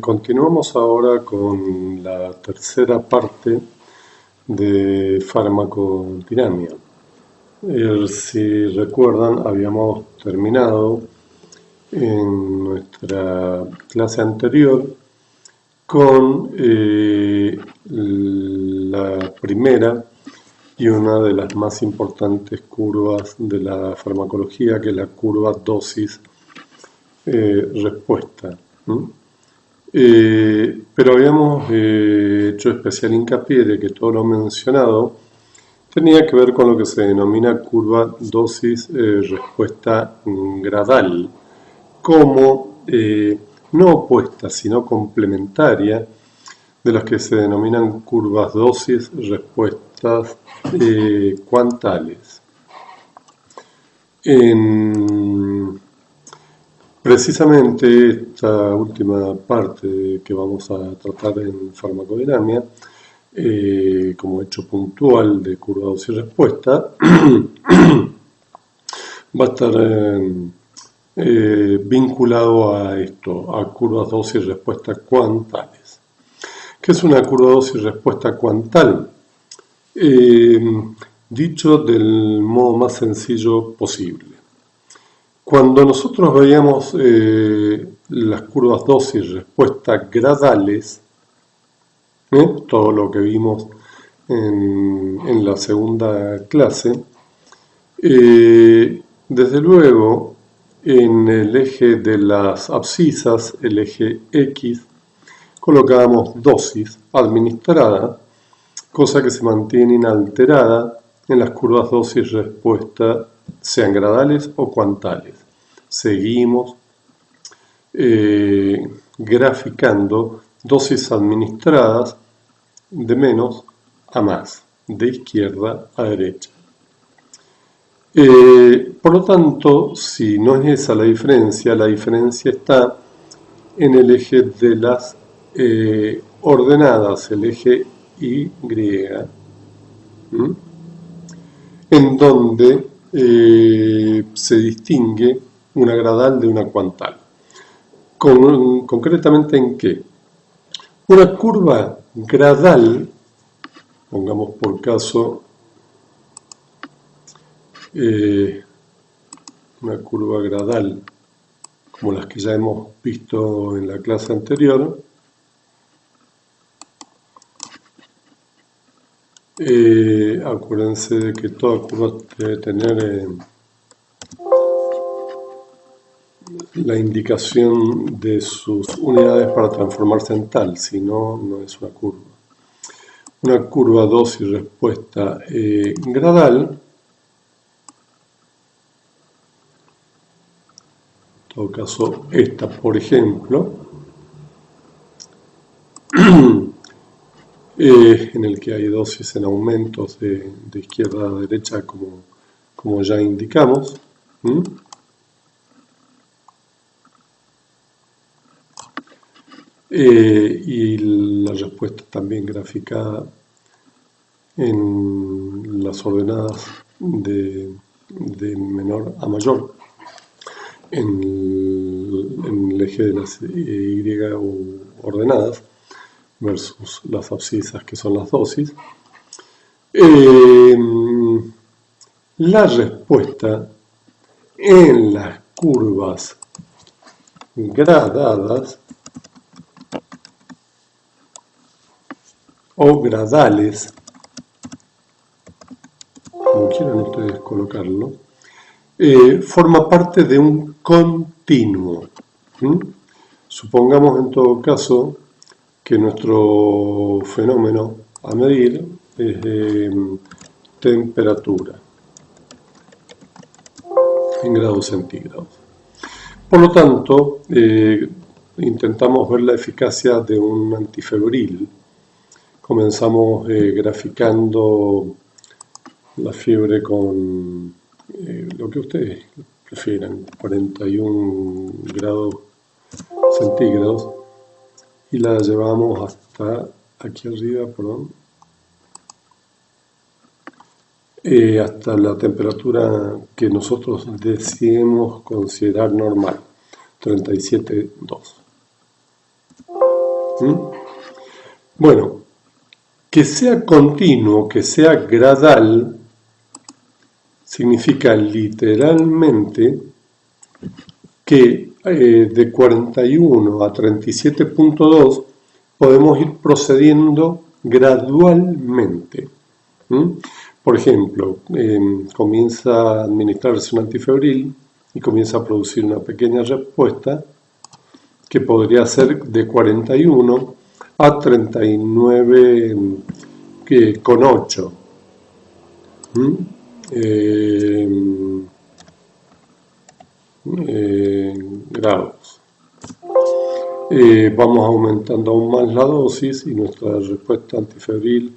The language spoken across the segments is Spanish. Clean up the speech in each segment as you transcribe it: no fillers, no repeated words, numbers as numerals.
Continuamos ahora con la tercera parte de farmacodinamia. Si recuerdan, habíamos terminado en nuestra clase anterior con la primera y una de las más importantes curvas de la farmacología, que es la curva dosis-respuesta. Pero habíamos hecho especial hincapié de que todo lo mencionado tenía que ver con lo que se denomina curva dosis-respuesta gradal, como no opuesta, sino complementaria de las que se denominan curvas dosis-respuestas cuantales. Precisamente esta última parte que vamos a tratar en farmacodinamia, como hecho puntual de curva dosis-respuesta, va a estar vinculado a esto, a curvas dosis-respuesta cuantales. ¿Qué es una curva dosis-respuesta cuantal? Dicho del modo más sencillo posible. Cuando nosotros veíamos las curvas dosis-respuesta gradales, todo lo que vimos en la segunda clase, desde luego en el eje de las abscisas, el eje X, colocábamos dosis administrada, cosa que se mantiene inalterada en las curvas dosis-respuesta, sean gradales o cuantales. Seguimos graficando dosis administradas de menos a más, de izquierda a derecha. Por lo tanto, si no es esa la diferencia está en el eje de las ordenadas, el eje Y, en donde se distingue una gradal de una cuantal. Concretamente, ¿en qué? Una curva gradal, pongamos por caso una curva gradal como las que ya hemos visto en la clase anterior, acuérdense de que toda curva debe tener la indicación de sus unidades para transformarse en tal, si no, no es una curva. Una curva dosis-respuesta gradal, en todo caso esta por ejemplo, en el que hay dosis en aumentos de izquierda a derecha como ya indicamos. Y la respuesta también graficada en las ordenadas de menor a mayor, en el eje de las Y ordenadas versus las abscisas, que son las dosis. La respuesta en las curvas gradadas o gradales, como quieran ustedes colocarlo, forma parte de un continuo. Supongamos en todo caso que nuestro fenómeno a medir es de temperatura en grados centígrados. Por lo tanto, intentamos ver la eficacia de un antifebril. Comenzamos graficando la fiebre con lo que ustedes prefieran, 41 grados centígrados, y la llevamos hasta aquí arriba, hasta la temperatura que nosotros deseemos considerar normal, 37,2. ¿Mm? Bueno, que sea continuo, que sea gradal, significa literalmente que de 41 a 37.2 podemos ir procediendo gradualmente. ¿Mm? Por ejemplo, comienza a administrarse un antifebril y comienza a producir una pequeña respuesta que podría ser de 41 a 39 con 8. ¿Mm? Grados. Vamos aumentando aún más la dosis y nuestra respuesta antifebril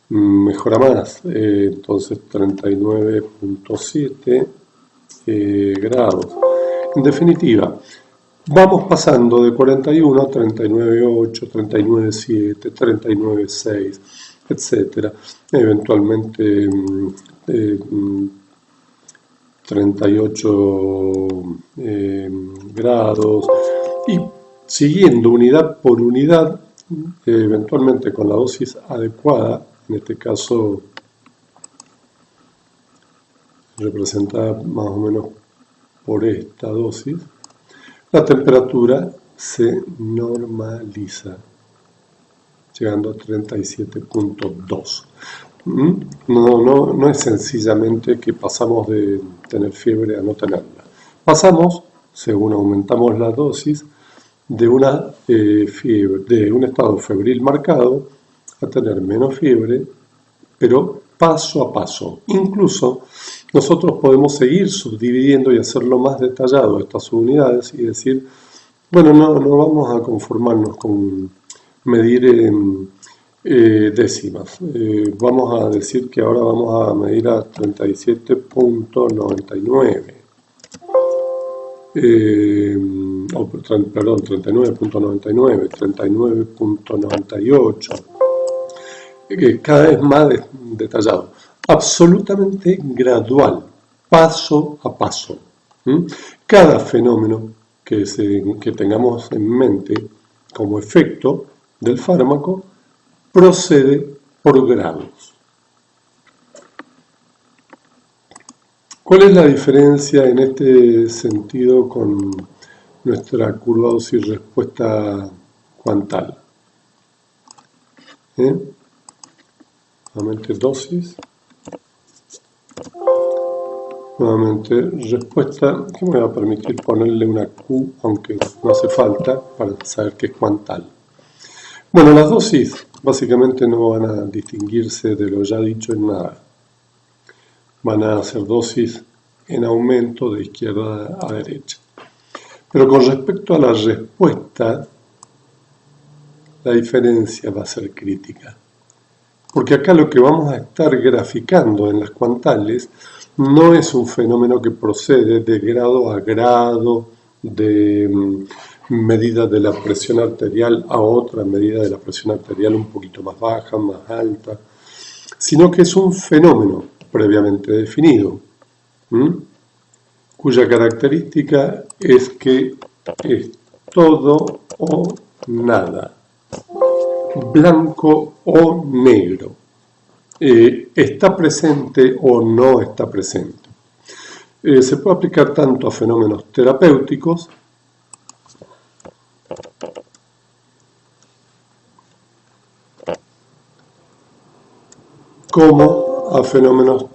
mejora más. Entonces 39.7 grados. En definitiva, vamos pasando de 41 a 39.8, 39.7, 39.6, etc. Eventualmente 38 grados y siguiendo unidad por unidad, eventualmente con la dosis adecuada, en este caso representada más o menos por esta dosis, la temperatura se normaliza, llegando a 37.2. No es sencillamente que pasamos de tener fiebre a no tenerla. Pasamos, según aumentamos la dosis, de una fiebre, de un estado febril marcado a tener menos fiebre, pero paso a paso. Incluso nosotros podemos seguir subdividiendo y hacerlo más detallado estas unidades y decir, bueno, no vamos a conformarnos con medir décimas. Vamos a decir que ahora vamos a medir a 37.99. Perdón, 39.99, 39.98. Cada vez más detallado. Absolutamente gradual, paso a paso. Cada fenómeno que tengamos en mente como efecto del fármaco procede por grados. ¿Cuál es la diferencia en este sentido con nuestra curva dosis-respuesta cuantal? Nuevamente dosis, nuevamente respuesta, que me va a permitir ponerle una Q, aunque no hace falta, para saber que es cuantal. Bueno, las dosis básicamente no van a distinguirse de lo ya dicho en nada. Van a ser dosis en aumento de izquierda a derecha. Pero con respecto a la respuesta, la diferencia va a ser crítica. Porque acá lo que vamos a estar graficando en las cuantales no es un fenómeno que procede de grado a grado, de medida de la presión arterial a otra medida de la presión arterial un poquito más baja, más alta, sino que es un fenómeno previamente definido, cuya característica es que es todo o nada, blanco o negro, está presente o no está presente. Se puede aplicar tanto a fenómenos terapéuticos como a fenómenos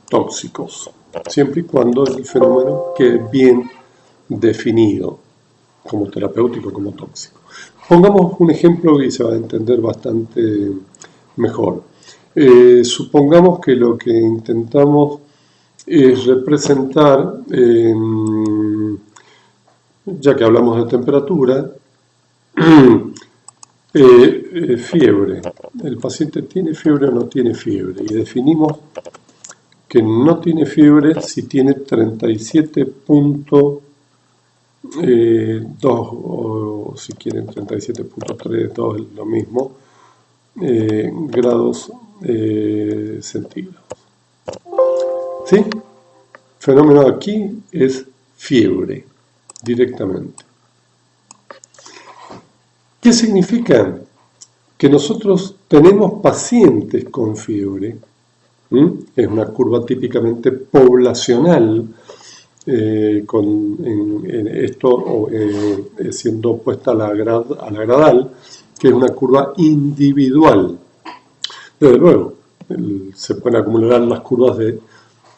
tóxicos, siempre y cuando el fenómeno quede bien definido como terapéutico, como tóxico. Pongamos un ejemplo y se va a entender bastante mejor. Supongamos que lo que intentamos es representar, ya que hablamos de temperatura, fiebre. El paciente tiene fiebre o no tiene fiebre y definimos que no tiene fiebre si tiene 37.2 o si quieren 37.3, 2 es lo mismo, grados centígrados. ¿Sí? Fenómeno aquí es fiebre, directamente. ¿Qué significa? Que nosotros tenemos pacientes con fiebre. Es una curva típicamente poblacional, esto siendo opuesta a la gradal, que es una curva individual. Desde luego, se pueden acumular las curvas de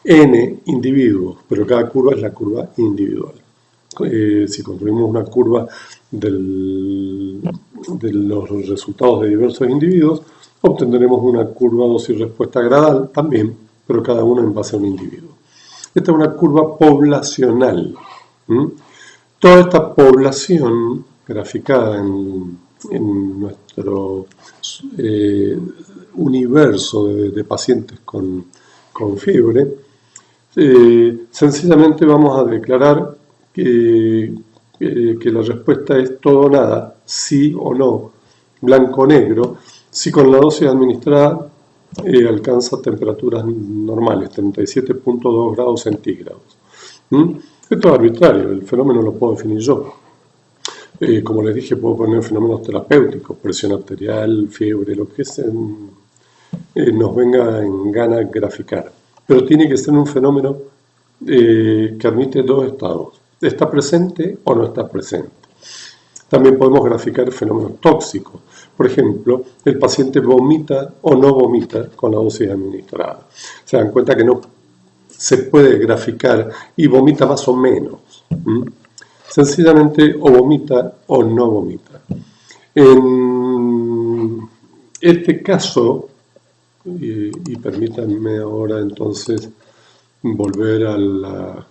n individuos, pero cada curva es la curva individual. Si construimos una curva de los resultados de diversos individuos, obtendremos una curva dosis-respuesta gradal también, pero cada uno en base a un individuo. Esta es una curva poblacional. Toda esta población graficada en nuestro universo de pacientes con fiebre, sencillamente vamos a declarar que la respuesta es todo o nada, sí o no, blanco o negro, si con la dosis administrada alcanza temperaturas normales, 37.2 grados centígrados. Esto es arbitrario, el fenómeno lo puedo definir yo. Como les dije, puedo poner fenómenos terapéuticos, presión arterial, fiebre, lo que nos venga en gana graficar. Pero tiene que ser un fenómeno que admite dos estados. ¿Está presente o no está presente? También podemos graficar fenómenos tóxicos. Por ejemplo, el paciente vomita o no vomita con la dosis administrada. Se dan cuenta que no se puede graficar y vomita más o menos. Sencillamente o vomita o no vomita. En este caso, y permítanme ahora entonces volver a la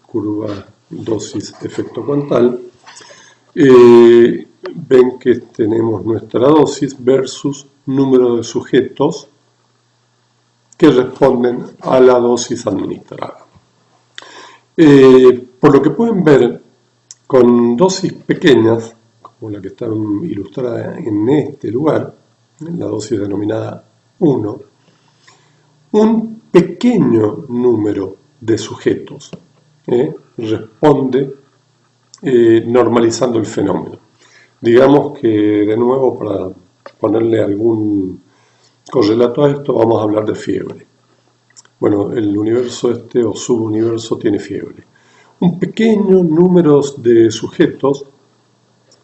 curva dosis-efecto cuantal, ven que tenemos nuestra dosis versus número de sujetos que responden a la dosis administrada. Por lo que pueden ver, con dosis pequeñas, como la que está ilustrada en este lugar, en la dosis denominada 1, un pequeño número de sujetos responde normalizando el fenómeno. Digamos que, de nuevo, para ponerle algún correlato a esto, vamos a hablar de fiebre. Bueno, el universo o subuniverso tiene fiebre. Un pequeño número de sujetos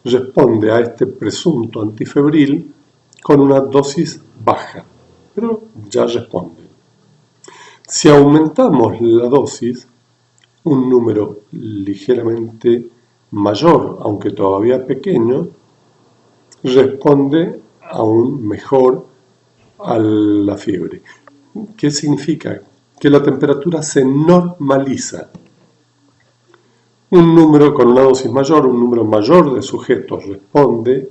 responde a este presunto antifebril con una dosis baja, pero ya responde. Si aumentamos la dosis, un número ligeramente mayor, aunque todavía pequeño, responde aún mejor a la fiebre. ¿Qué significa? Que la temperatura se normaliza. Un número con una dosis mayor, un número mayor de sujetos responde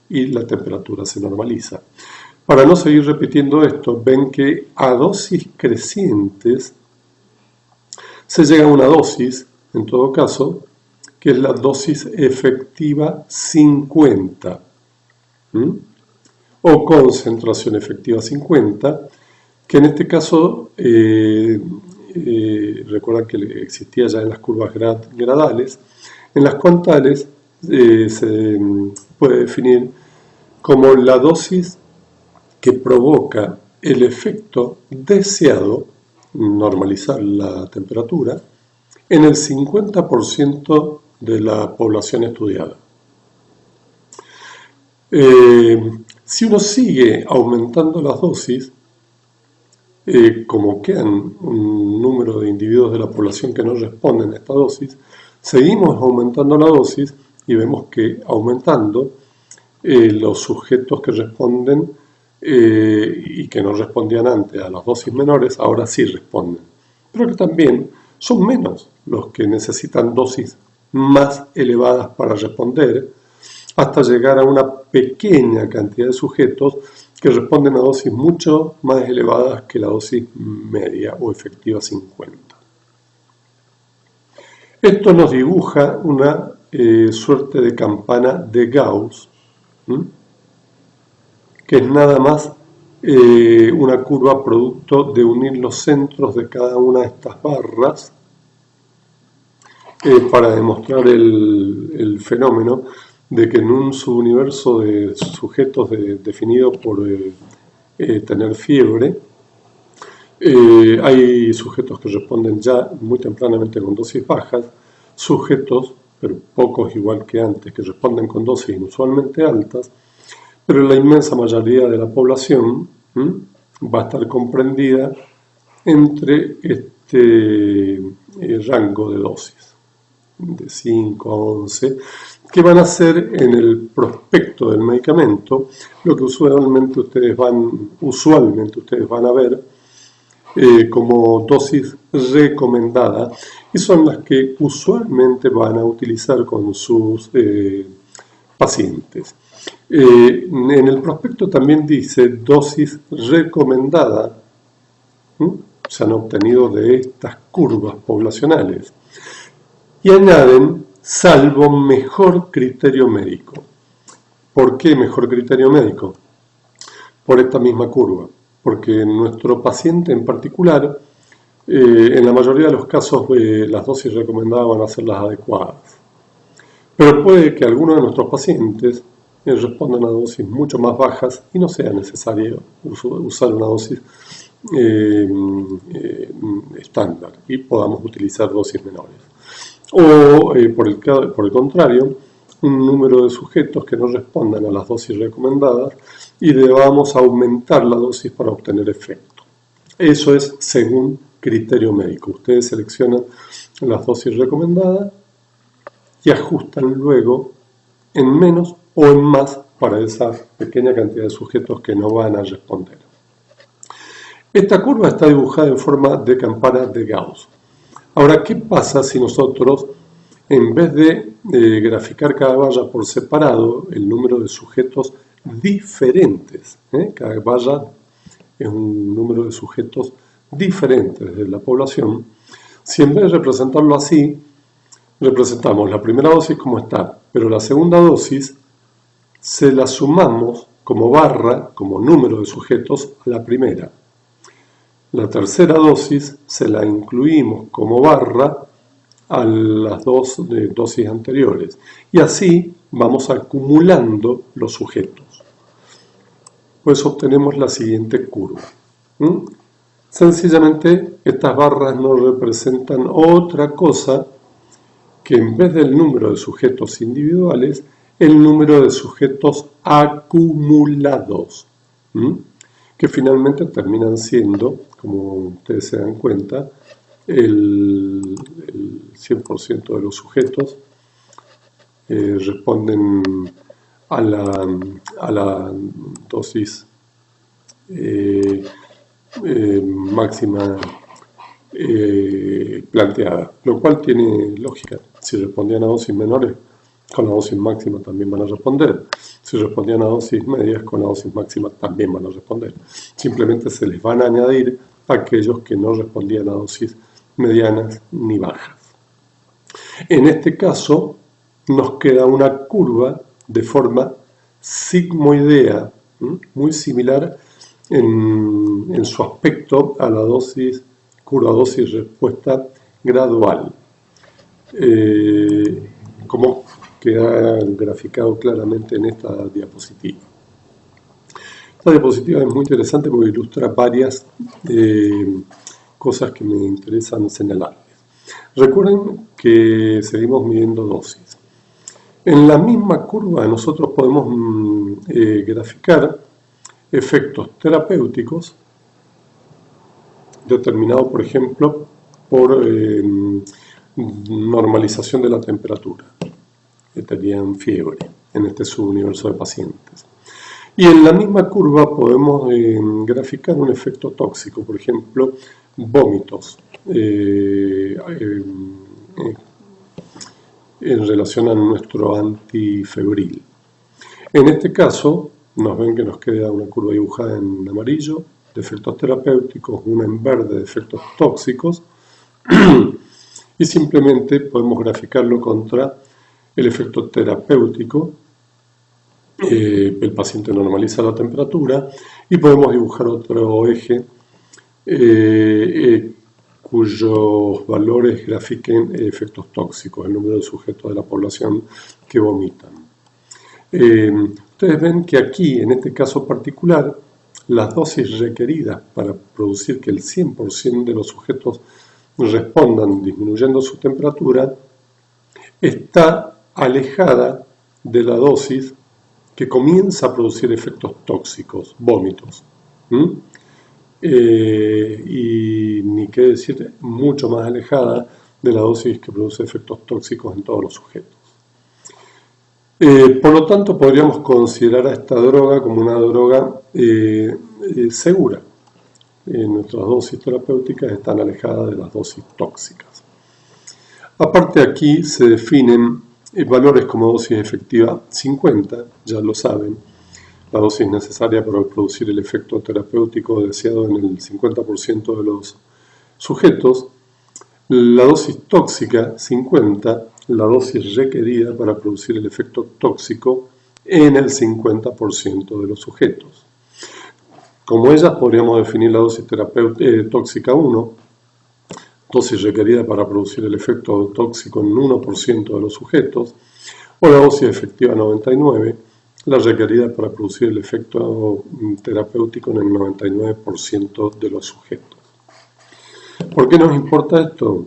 y la temperatura se normaliza. Para no seguir repitiendo esto, ven que a dosis crecientes se llega a una dosis, en todo caso, que es la dosis efectiva 50, o concentración efectiva 50, que en este caso, recuerdan que existía ya en las curvas gradales, en las cuantales se puede definir como la dosis que provoca el efecto deseado, normalizar la temperatura, en el 50% de la población estudiada. Si uno sigue aumentando las dosis, como quedan un número de individuos de la población que no responden a esta dosis, seguimos aumentando la dosis y vemos que aumentando los sujetos que responden y que no respondían antes a las dosis menores, ahora sí responden. Pero que también son menos los que necesitan dosis más elevadas para responder, hasta llegar a una pequeña cantidad de sujetos que responden a dosis mucho más elevadas que la dosis media o efectiva 50. Esto nos dibuja una suerte de campana de Gauss, que es nada más una curva producto de unir los centros de cada una de estas barras para demostrar el fenómeno de que en un subuniverso de sujetos definido por tener fiebre, hay sujetos que responden ya muy tempranamente con dosis bajas, sujetos, pero pocos igual que antes, que responden con dosis inusualmente altas, pero la inmensa mayoría de la población va a estar comprendida entre este rango de dosis, de 5 a 11, que van a ser en el prospecto del medicamento lo que usualmente ustedes van a ver como dosis recomendada, y son las que usualmente van a utilizar con sus pacientes. En el prospecto también dice dosis recomendada, se han obtenido de estas curvas poblacionales, y añaden salvo mejor criterio médico. ¿Por qué mejor criterio médico? Por esta misma curva, porque nuestro paciente en particular, en la mayoría de los casos las dosis recomendadas van a ser las adecuadas, pero puede que algunos de nuestros pacientes respondan a dosis mucho más bajas y no sea necesario usar una dosis estándar y podamos utilizar dosis menores. O por el contrario, un número de sujetos que no respondan a las dosis recomendadas y debamos aumentar la dosis para obtener efecto. Eso es según criterio médico. Ustedes seleccionan las dosis recomendadas y ajustan luego en menos o en más para esa pequeña cantidad de sujetos que no van a responder. Esta curva está dibujada en forma de campana de Gauss. Ahora, ¿qué pasa si nosotros, en vez de graficar cada valla por separado, el número de sujetos diferentes, cada valla es un número de sujetos diferentes de la población, si en vez de representarlo así, representamos la primera dosis como está, pero la segunda dosis se la sumamos como barra, como número de sujetos, a la primera. La tercera dosis se la incluimos como barra a las dos dosis anteriores. Y así vamos acumulando los sujetos. Pues obtenemos la siguiente curva. Sencillamente, estas barras no representan otra cosa que en vez del número de sujetos individuales, el número de sujetos acumulados, que finalmente terminan siendo, como ustedes se dan cuenta, el 100% de los sujetos responden a la dosis máxima planteada, lo cual tiene lógica. Si respondían a dosis menores, con la dosis máxima también van a responder. Si respondían a dosis medias, con la dosis máxima también van a responder. Simplemente se les van a añadir a aquellos que no respondían a dosis medianas ni bajas. En este caso, nos queda una curva de forma sigmoidea, muy similar en su aspecto a la curva dosis-respuesta gradual, como queda graficado claramente en esta diapositiva. Esta diapositiva es muy interesante porque ilustra varias cosas que me interesan señalarles. Recuerden que seguimos midiendo dosis. En la misma curva nosotros podemos graficar efectos terapéuticos determinados, por ejemplo, por normalización de la temperatura, que tenían fiebre en este subuniverso de pacientes. Y en la misma curva podemos graficar un efecto tóxico, por ejemplo, vómitos en relación a nuestro antifebril. En este caso, nos ven que nos queda una curva dibujada en amarillo de efectos terapéuticos, una en verde de efectos tóxicos, y simplemente podemos graficarlo contra el efecto terapéutico. El paciente normaliza la temperatura y podemos dibujar otro eje cuyos valores grafiquen efectos tóxicos, el número de sujetos de la población que vomitan. Ustedes ven que aquí, en este caso particular, las dosis requeridas para producir que el 100% de los sujetos respondan disminuyendo su temperatura está alejada de la dosis que comienza a producir efectos tóxicos, vómitos. Y ni qué decir, mucho más alejada de la dosis que produce efectos tóxicos en todos los sujetos. Por lo tanto, podríamos considerar a esta droga como una droga segura. Nuestras dosis terapéuticas están alejadas de las dosis tóxicas. Aparte, aquí se definen valores como dosis efectiva 50, ya lo saben, la dosis necesaria para producir el efecto terapéutico deseado en el 50% de los sujetos, la dosis tóxica 50, la dosis requerida para producir el efecto tóxico en el 50% de los sujetos. Como ellas, podríamos definir la dosis tóxica 1, dosis requerida para producir el efecto tóxico en 1% de los sujetos, o la dosis efectiva 99, la requerida para producir el efecto terapéutico en el 99% de los sujetos. ¿Por qué nos importa esto?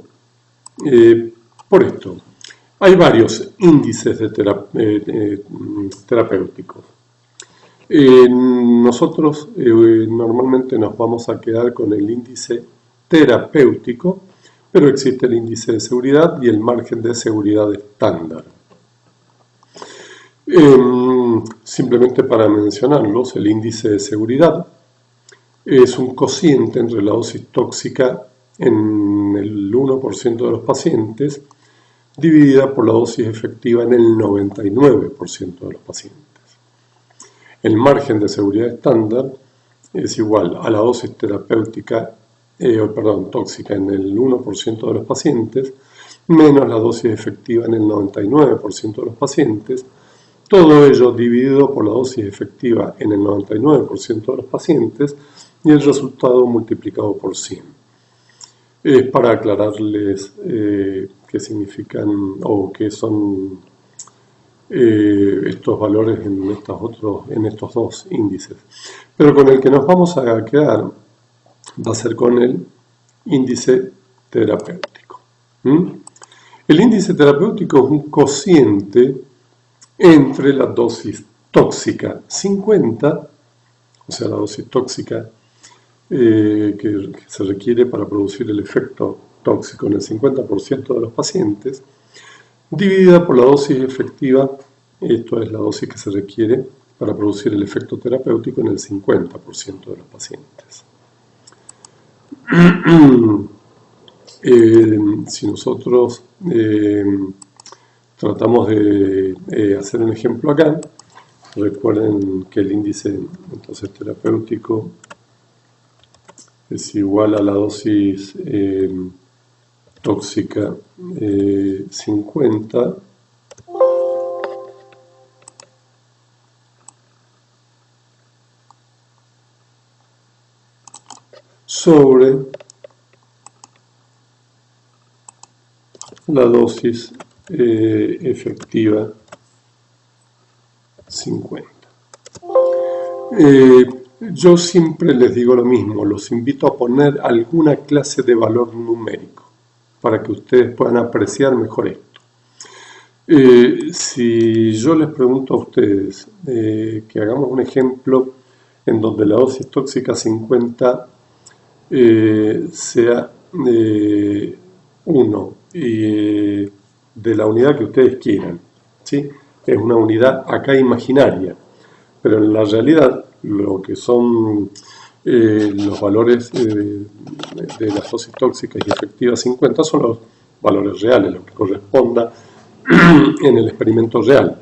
Por esto. Hay varios índices terapéuticos. Nosotros normalmente nos vamos a quedar con el índice terapéutico, pero existe el índice de seguridad y el margen de seguridad estándar. Simplemente para mencionarlos, el índice de seguridad es un cociente entre la dosis tóxica en el 1% de los pacientes dividida por la dosis efectiva en el 99% de los pacientes. El margen de seguridad estándar es igual a la dosis terapéutica, tóxica en el 1% de los pacientes menos la dosis efectiva en el 99% de los pacientes, todo ello dividido por la dosis efectiva en el 99% de los pacientes y el resultado multiplicado por 100. Es para aclararles qué significan o qué son estos valores en estos dos índices. Pero con el que nos vamos a quedar va a ser con el índice terapéutico. El índice terapéutico es un cociente entre la dosis tóxica 50, o sea, la dosis tóxica que se requiere para producir el efecto tóxico en el 50% de los pacientes, dividida por la dosis efectiva, esto es la dosis que se requiere para producir el efecto terapéutico en el 50% de los pacientes. Si nosotros tratamos de hacer un ejemplo acá, recuerden que el índice entonces terapéutico es igual a la dosis tóxica 50 sobre la dosis efectiva 50. Yo siempre les digo lo mismo, los invito a poner alguna clase de valor numérico para que ustedes puedan apreciar mejor esto. Si yo les pregunto a ustedes que hagamos un ejemplo en donde la dosis tóxica 50 sea 1 de la unidad que ustedes quieran, ¿sí? Es una unidad acá imaginaria, pero en la realidad lo que son los valores de las dosis tóxicas y efectivas 50 son los valores reales, lo que corresponda en el experimento real.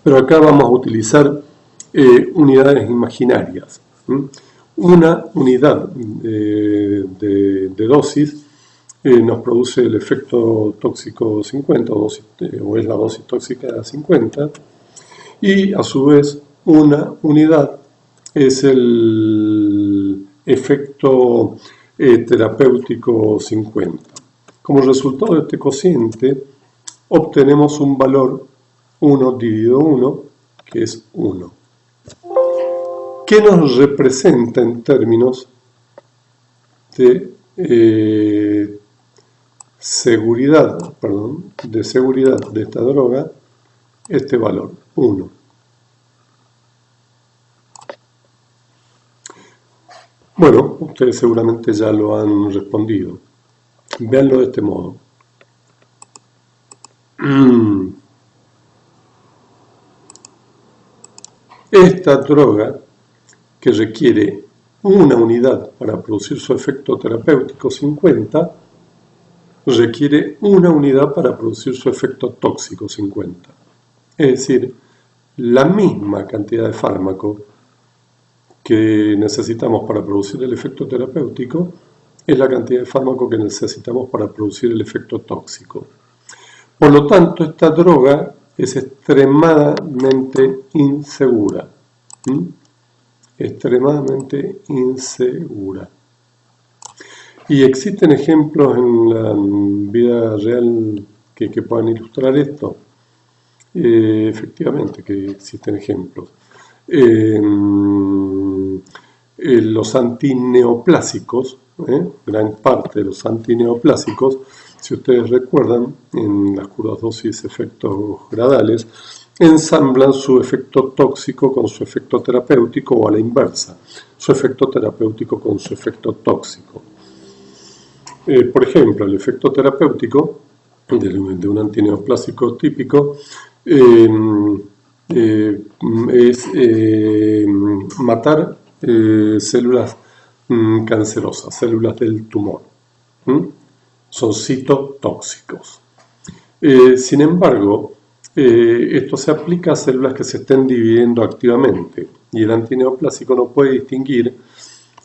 Pero acá vamos a utilizar unidades imaginarias. Una unidad de dosis nos produce el efecto tóxico 50 o es la dosis tóxica 50 y a su vez una unidad es el efecto terapéutico 50. Como resultado de este cociente obtenemos un valor 1 dividido 1 que es 1. ¿Qué nos representa en términos de seguridad de esta droga este valor, 1? Bueno, ustedes seguramente ya lo han respondido. Véanlo de este modo. Esta droga, que requiere una unidad para producir su efecto terapéutico 50, requiere una unidad para producir su efecto tóxico 50. Es decir, la misma cantidad de fármaco que necesitamos para producir el efecto terapéutico es la cantidad de fármaco que necesitamos para producir el efecto tóxico. Por lo tanto, esta droga es extremadamente insegura. Extremadamente insegura. Y existen ejemplos en la vida real que puedan ilustrar esto. Efectivamente que existen ejemplos. Los antineoplásicos, gran parte de los antineoplásicos, si ustedes recuerdan, en las curvas dosis-efectos gradales, ensamblan su efecto tóxico con su efecto terapéutico o a la inversa, su efecto terapéutico con su efecto tóxico. Por ejemplo, el efecto terapéutico de un antineoplásico típico es matar células cancerosas, células del tumor. Son citotóxicos. Sin embargo, esto se aplica a células que se estén dividiendo activamente y el antineoplásico no puede distinguir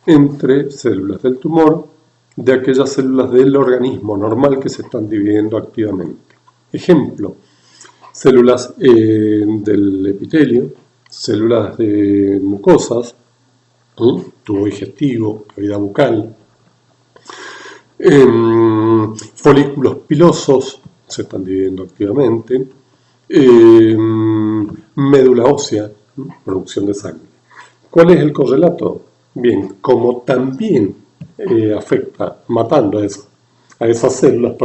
entre células del tumor de aquellas células del organismo normal que se están dividiendo activamente. Ejemplo, células del epitelio, células de mucosas, tubo digestivo, cavidad bucal, folículos pilosos se están dividiendo activamente, médula ósea, producción de sangre. ¿Cuál es el correlato? Bien, como también afecta matando a esas células,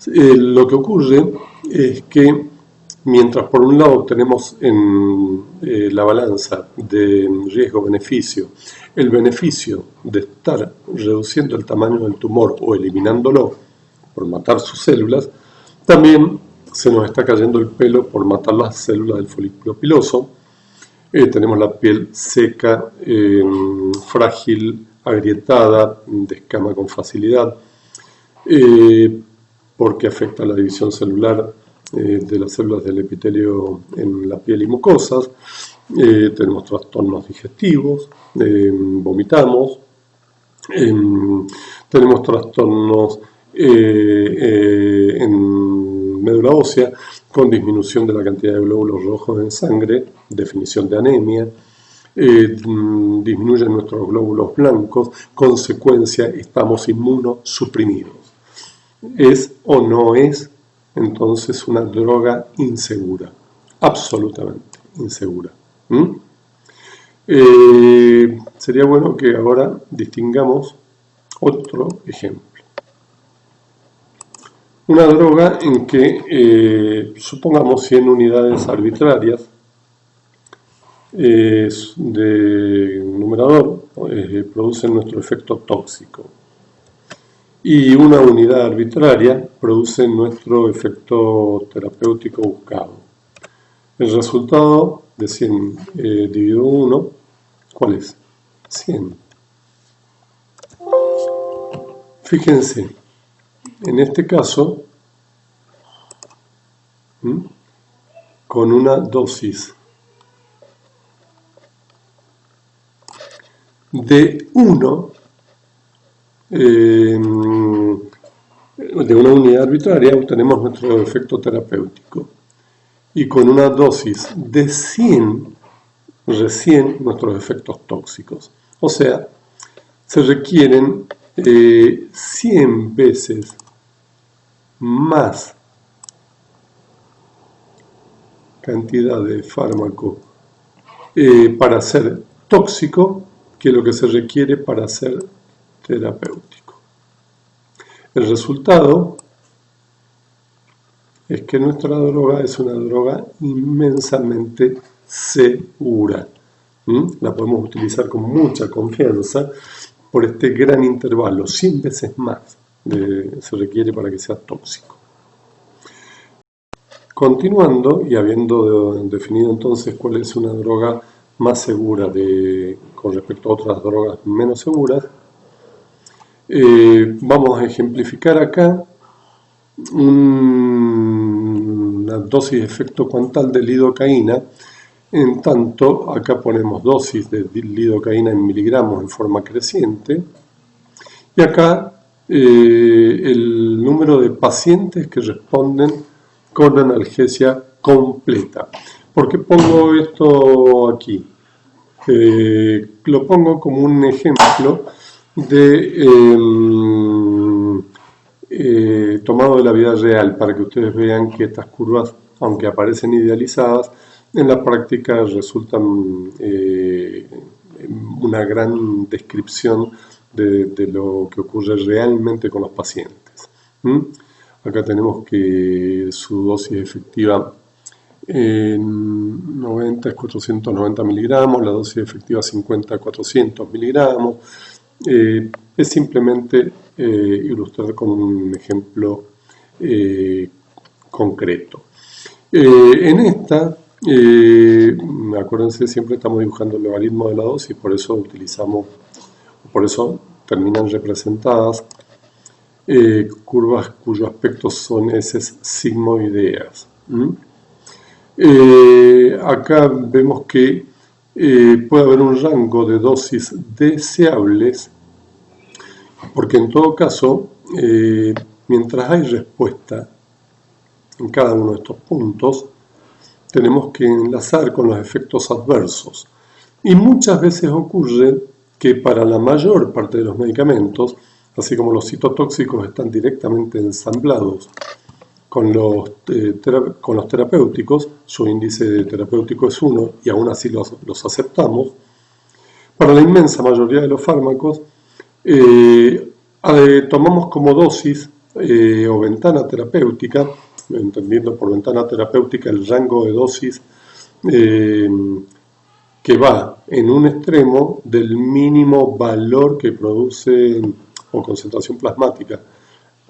lo que ocurre es que mientras por un lado tenemos en la balanza de riesgo-beneficio el beneficio de estar reduciendo el tamaño del tumor o eliminándolo por matar sus células, también se nos está cayendo el pelo por matar las células del folículo piloso. Tenemos la piel seca, frágil, agrietada, descama con facilidad, porque afecta la división celular de las células del epitelio en la piel y mucosas. Tenemos trastornos digestivos, vomitamos, tenemos trastornos en médula ósea con disminución de la cantidad de glóbulos rojos en sangre, definición de anemia, disminuyen nuestros glóbulos blancos, consecuencia, estamos inmunosuprimidos. ¿Es o no es entonces una droga insegura? Absolutamente insegura. Sería bueno que ahora distingamos otro ejemplo. Una droga en que, supongamos 100 unidades arbitrarias de numerador producen nuestro efecto tóxico y una unidad arbitraria produce nuestro efecto terapéutico buscado. El resultado de 100 dividido 1, ¿cuál es? 100. Fíjense, en este caso, con una dosis de 1, de una unidad arbitraria, obtenemos nuestro efecto terapéutico. Y con una dosis de 100, recién nuestros efectos tóxicos. O sea, se requieren 100 veces más cantidad de fármaco para ser tóxico que lo que se requiere para ser terapéutico. El resultado es que nuestra droga es una droga inmensamente segura. La podemos utilizar con mucha confianza por este gran intervalo, 100 veces más se requiere para que sea tóxico. Continuando y habiendo definido entonces cuál es una droga más segura con respecto a otras drogas menos seguras, vamos a ejemplificar acá una dosis de efecto cuantal de lidocaína. En tanto, acá ponemos dosis de lidocaína en miligramos en forma creciente, y acá el número de pacientes que responden con analgesia completa. ¿Por qué pongo esto aquí? Lo pongo como un ejemplo tomado de la vida real, para que ustedes vean que estas curvas, aunque aparecen idealizadas, en la práctica resultan una gran descripción de lo que ocurre realmente con los pacientes. Acá tenemos que su dosis efectiva en 90 es 490 miligramos, la dosis efectiva 50 a 400 miligramos. Es simplemente ilustrar con un ejemplo concreto. En esta, acuérdense, siempre estamos dibujando el logaritmo de la dosis, por eso terminan representadas curvas cuyo aspecto son heces sigmoideas. Acá vemos que puede haber un rango de dosis deseables, porque en todo caso, mientras hay respuesta en cada uno de estos puntos, tenemos que enlazar con los efectos adversos. Y muchas veces ocurre que para la mayor parte de los medicamentos, así como los citotóxicos están directamente ensamblados con los terapéuticos, su índice terapéutico es 1 y aún así los aceptamos, para la inmensa mayoría de los fármacos tomamos como dosis o ventana terapéutica, entendiendo por ventana terapéutica el rango de dosis que va en un extremo del mínimo valor que produce, o concentración plasmática,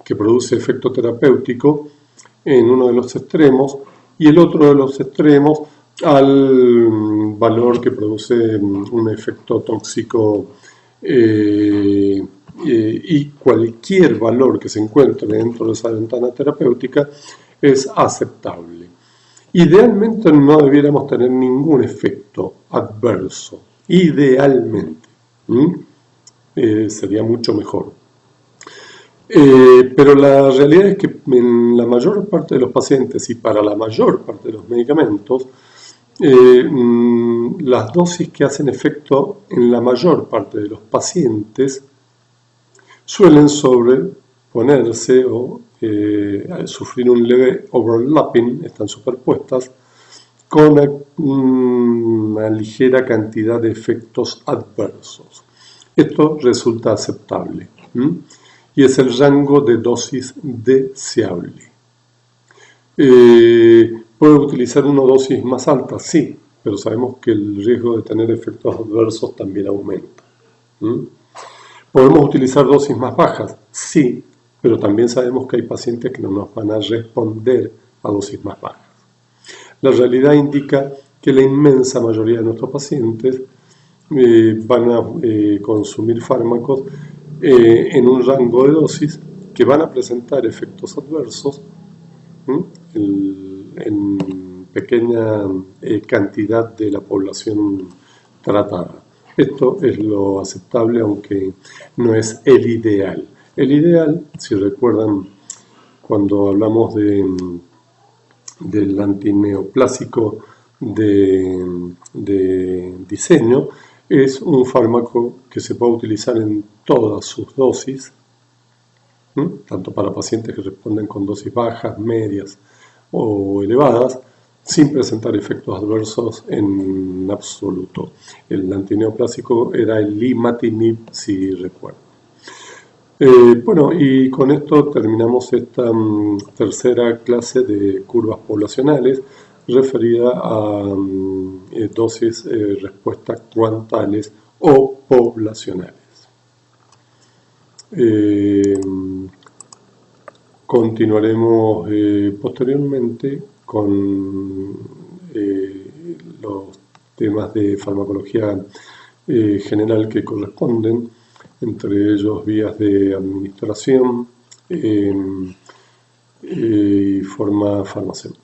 que produce efecto terapéutico en uno de los extremos, y el otro de los extremos al valor que produce un efecto tóxico, y cualquier valor que se encuentre dentro de esa ventana terapéutica es aceptable. Idealmente no debiéramos tener ningún efecto adverso, idealmente, sería mucho mejor. Pero la realidad es que en la mayor parte de los pacientes y para la mayor parte de los medicamentos, las dosis que hacen efecto en la mayor parte de los pacientes suelen sobreponerse o sufrir un leve overlapping, están superpuestas, con una ligera cantidad de efectos adversos. Esto resulta aceptable. Y es el rango de dosis deseable. ¿Puede utilizar una dosis más alta? Sí, pero sabemos que el riesgo de tener efectos adversos también aumenta. ¿Podemos utilizar dosis más bajas? Sí, pero también sabemos que hay pacientes que no nos van a responder a dosis más bajas. La realidad indica que la inmensa mayoría de nuestros pacientes van a consumir fármacos en un rango de dosis que van a presentar efectos adversos en pequeña cantidad de la población tratada. Esto es lo aceptable, aunque no es el ideal. El ideal, si recuerdan, cuando hablamos del antineoplásico de diseño, es un fármaco que se puede utilizar en todas sus dosis, tanto para pacientes que responden con dosis bajas, medias o elevadas, sin presentar efectos adversos en absoluto. El antineoplásico era el imatinib, si recuerdo. Bueno, y con esto terminamos esta tercera clase de curvas poblacionales referida a dosis respuestas cuantales o poblacionales. Continuaremos posteriormente con los temas de farmacología general que corresponden, entre ellos vías de administración y forma farmacéutica.